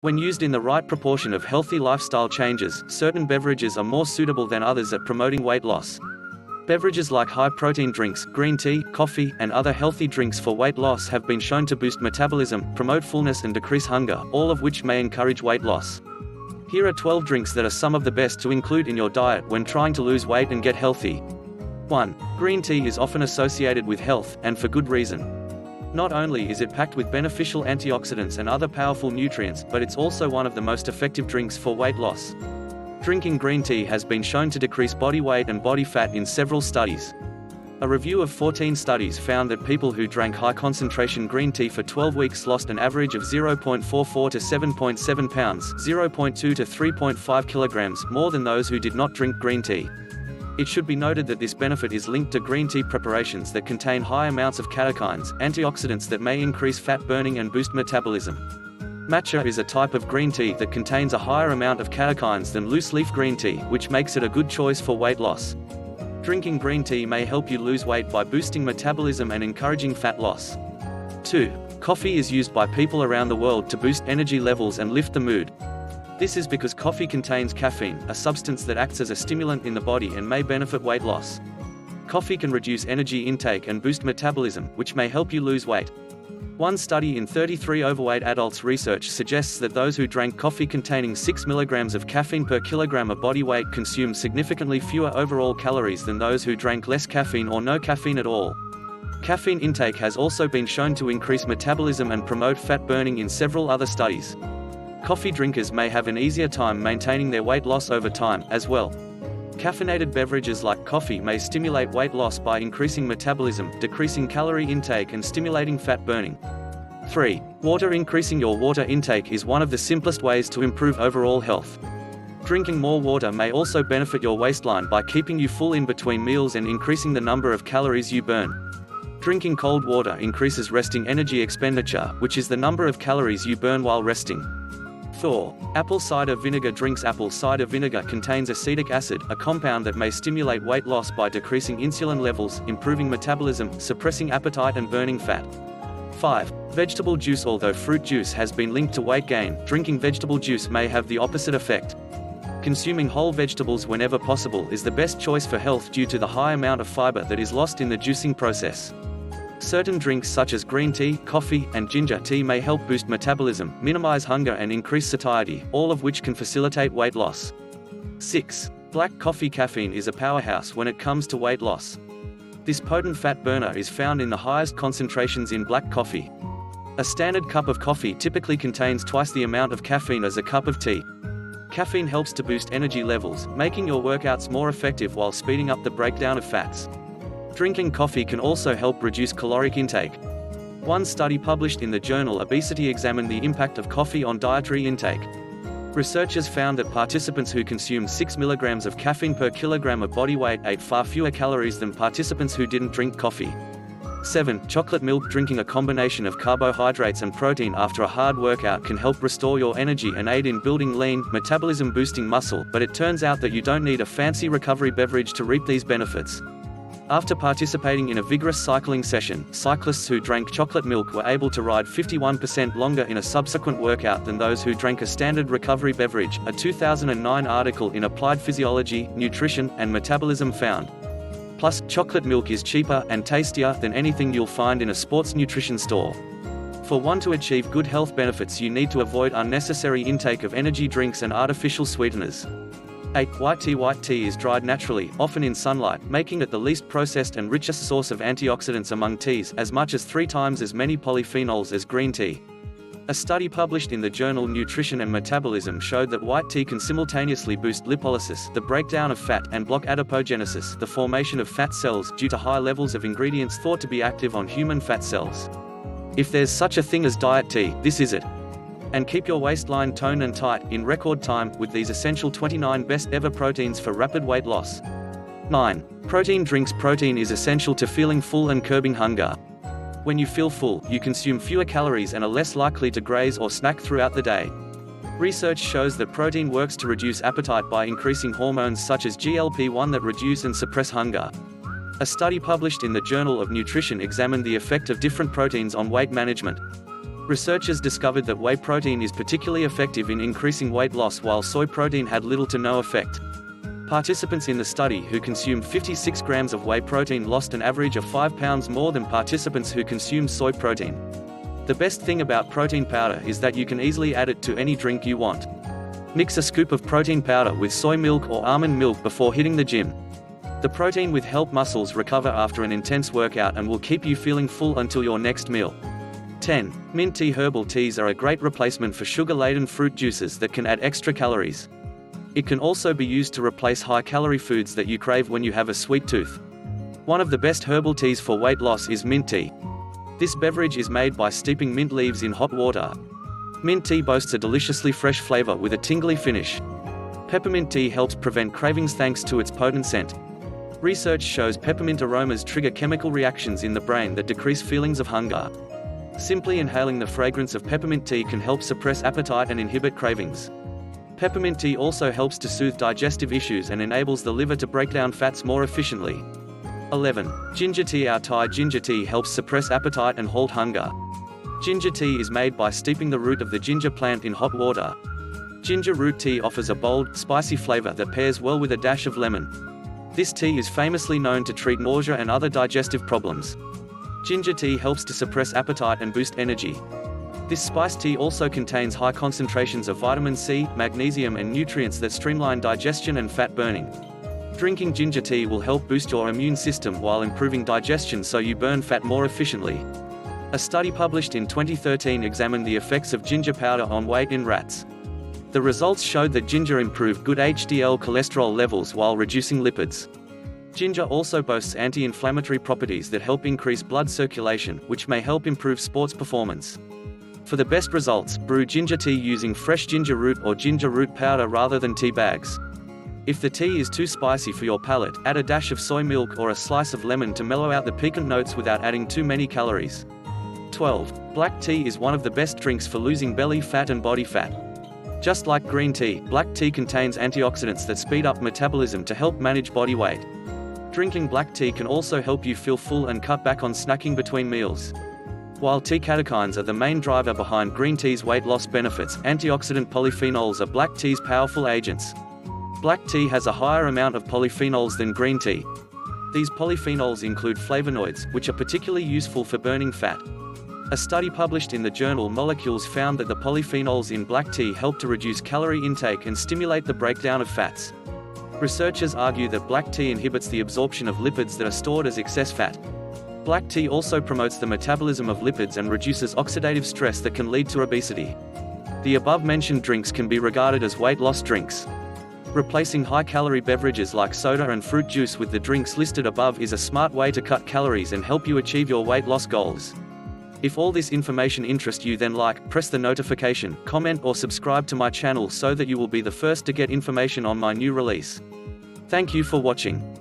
When used in the right proportion of healthy lifestyle changes, certain beverages are more suitable than others at promoting weight loss. Beverages like high-protein drinks, green tea, coffee, and other healthy drinks for weight loss have been shown to boost metabolism, promote fullness and decrease hunger, all of which may encourage weight loss. Here are 12 drinks that are some of the best to include in your diet when trying to lose weight and get healthy. 1. Green tea is often associated with health, and for good reason. Not only is it packed with beneficial antioxidants and other powerful nutrients, but it's also one of the most effective drinks for weight loss. Drinking green tea has been shown to decrease body weight and body fat in several studies. A review of 14 studies found that people who drank high-concentration green tea for 12 weeks lost an average of 0.44 to 7.7 pounds, 0.2 to 3.5 kilograms, more than those who did not drink green tea. It should be noted that this benefit is linked to green tea preparations that contain high amounts of catechins, antioxidants that may increase fat burning and boost metabolism. Matcha is a type of green tea that contains a higher amount of catechins than loose-leaf green tea, which makes it a good choice for weight loss. Drinking green tea may help you lose weight by boosting metabolism and encouraging fat loss. 2. Coffee is used by people around the world to boost energy levels and lift the mood. This is because coffee contains caffeine, a substance that acts as a stimulant in the body and may benefit weight loss. Coffee can reduce energy intake and boost metabolism, which may help you lose weight. One study in 33 overweight adults research suggests that those who drank coffee containing 6 mg of caffeine per kilogram of body weight consumed significantly fewer overall calories than those who drank less caffeine or no caffeine at all. Caffeine intake has also been shown to increase metabolism and promote fat burning in several other studies. Coffee drinkers may have an easier time maintaining their weight loss over time, as well. Caffeinated beverages like coffee may stimulate weight loss by increasing metabolism, decreasing calorie intake and stimulating fat burning. 3. Water. Increasing your water intake is one of the simplest ways to improve overall health. Drinking more water may also benefit your waistline by keeping you full in between meals and increasing the number of calories you burn. Drinking cold water increases resting energy expenditure, which is the number of calories you burn while resting. 4. Apple cider vinegar. Drinks. Apple cider vinegar contains acetic acid, a compound that may stimulate weight loss by decreasing insulin levels, improving metabolism, suppressing appetite and burning fat. 5. Vegetable juice. Although fruit juice has been linked to weight gain, drinking vegetable juice may have the opposite effect. Consuming whole vegetables whenever possible is the best choice for health due to the high amount of fiber that is lost in the juicing process. Certain drinks such as green tea, coffee, and ginger tea may help boost metabolism, minimize hunger and increase satiety, all of which can facilitate weight loss. 6. Black coffee. Caffeine is a powerhouse when it comes to weight loss. This potent fat burner is found in the highest concentrations in black coffee. A standard cup of coffee typically contains twice the amount of caffeine as a cup of tea. Caffeine helps to boost energy levels, making your workouts more effective while speeding up the breakdown of fats. Drinking coffee can also help reduce caloric intake. One study published in the journal Obesity examined the impact of coffee on dietary intake. Researchers found that participants who consumed 6 mg of caffeine per kilogram of body weight ate far fewer calories than participants who didn't drink coffee. 7. Chocolate milk. Drinking a combination of carbohydrates and protein after a hard workout can help restore your energy and aid in building lean, metabolism-boosting muscle, but it turns out that you don't need a fancy recovery beverage to reap these benefits. After participating in a vigorous cycling session, cyclists who drank chocolate milk were able to ride 51% longer in a subsequent workout than those who drank a standard recovery beverage, a 2009 article in Applied Physiology, Nutrition, and Metabolism found. Plus, chocolate milk is cheaper and tastier than anything you'll find in a sports nutrition store. For one to achieve good health benefits, you need to avoid unnecessary intake of energy drinks and artificial sweeteners. 8. White tea. White tea is dried naturally, often in sunlight, making it the least processed and richest source of antioxidants among teas, as much as 3 times as many polyphenols as green tea. A study published in the journal Nutrition and Metabolism showed that white tea can simultaneously boost lipolysis, the breakdown of fat, and block adipogenesis, the formation of fat cells, due to high levels of ingredients thought to be active on human fat cells. If there's such a thing as diet tea, this is it. And keep your waistline toned and tight, in record time, with these essential 29 best ever proteins for rapid weight loss. 9. Protein drinks. Protein is essential to feeling full and curbing hunger. When you feel full, you consume fewer calories and are less likely to graze or snack throughout the day. Research shows that protein works to reduce appetite by increasing hormones such as GLP-1 that reduce and suppress hunger. A study published in the Journal of Nutrition examined the effect of different proteins on weight management. Researchers discovered that whey protein is particularly effective in increasing weight loss while soy protein had little to no effect. Participants in the study who consumed 56 grams of whey protein lost an average of 5 pounds more than participants who consumed soy protein. The best thing about protein powder is that you can easily add it to any drink you want. Mix a scoop of protein powder with soy milk or almond milk before hitting the gym. The protein will help muscles recover after an intense workout and will keep you feeling full until your next meal. 10. Mint tea. Herbal teas are a great replacement for sugar-laden fruit juices that can add extra calories. It can also be used to replace high-calorie foods that you crave when you have a sweet tooth. One of the best herbal teas for weight loss is mint tea. This beverage is made by steeping mint leaves in hot water. Mint tea boasts a deliciously fresh flavor with a tingly finish. Peppermint tea helps prevent cravings thanks to its potent scent. Research shows peppermint aromas trigger chemical reactions in the brain that decrease feelings of hunger. Simply inhaling the fragrance of peppermint tea can help suppress appetite and inhibit cravings. Peppermint tea also helps to soothe digestive issues and enables the liver to break down fats more efficiently. 11. Ginger tea. Our Thai ginger tea helps suppress appetite and halt hunger. Ginger tea is made by steeping the root of the ginger plant in hot water. Ginger root tea offers a bold, spicy flavor that pairs well with a dash of lemon. This tea is famously known to treat nausea and other digestive problems. Ginger tea helps to suppress appetite and boost energy. This spice tea also contains high concentrations of vitamin C, magnesium and nutrients that streamline digestion and fat burning. Drinking ginger tea will help boost your immune system while improving digestion so you burn fat more efficiently. A study published in 2013 examined the effects of ginger powder on weight in rats. The results showed that ginger improved good HDL cholesterol levels while reducing lipids. Ginger also boasts anti-inflammatory properties that help increase blood circulation, which may help improve sports performance. For the best results, brew ginger tea using fresh ginger root or ginger root powder rather than tea bags. If the tea is too spicy for your palate, add a dash of soy milk or a slice of lemon to mellow out the piquant notes without adding too many calories. 12. Black tea is one of the best drinks for losing belly fat and body fat. Just like green tea, black tea contains antioxidants that speed up metabolism to help manage body weight. Drinking black tea can also help you feel full and cut back on snacking between meals. While tea catechins are the main driver behind green tea's weight loss benefits, antioxidant polyphenols are black tea's powerful agents. Black tea has a higher amount of polyphenols than green tea. These polyphenols include flavonoids, which are particularly useful for burning fat. A study published in the journal Molecules found that the polyphenols in black tea help to reduce calorie intake and stimulate the breakdown of fats. Researchers argue that black tea inhibits the absorption of lipids that are stored as excess fat. Black tea also promotes the metabolism of lipids and reduces oxidative stress that can lead to obesity. The above-mentioned drinks can be regarded as weight loss drinks. Replacing high-calorie beverages like soda and fruit juice with the drinks listed above is a smart way to cut calories and help you achieve your weight loss goals. If all this information interests you, then like, press the notification, comment or subscribe to my channel so that you will be the first to get information on my new release. Thank you for watching.